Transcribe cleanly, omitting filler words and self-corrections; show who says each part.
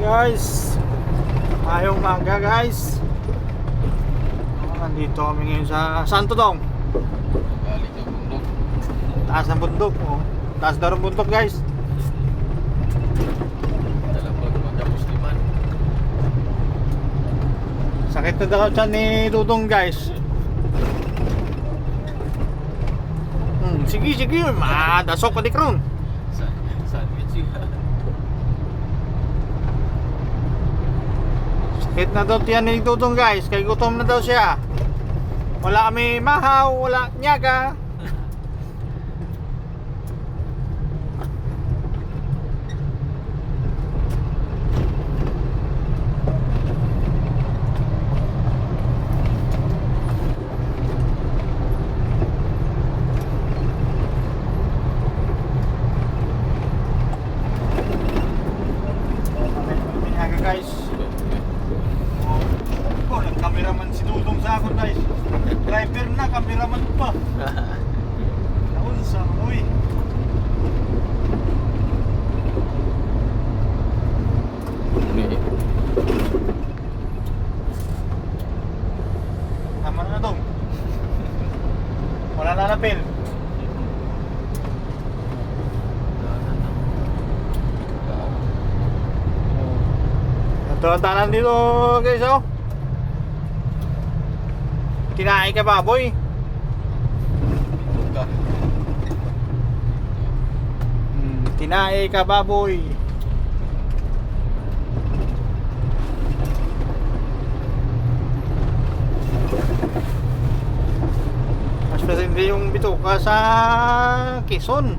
Speaker 1: Guys, mayong umaga guys. Nandito kami ngayon sa Santo Dong.
Speaker 2: Galing ng bundok.
Speaker 1: Taas ng bundok, oh. Taas daw ng bundok guys.
Speaker 2: Dalapag magkamusliman.
Speaker 1: Sakit na daw siya ni Dudong guys. Sige, madasok ka di kron.
Speaker 2: Sandwich yun.
Speaker 1: Sakit na daw tiyan ni Dudong guys. Kaya gutom na daw siya. Wala kami mahaw, wala nyaga. Nyaga guys. Oh, nag-cameraman si Dudong sa akin guys. Driver na, cameraman pa. Naun sa uy. Tama na Dong. Wala na napil. Ito ang tanan dito guys oh. Kinain ka baboy. Tinae ka baboy. Mas presente yung bituka sa Quezon.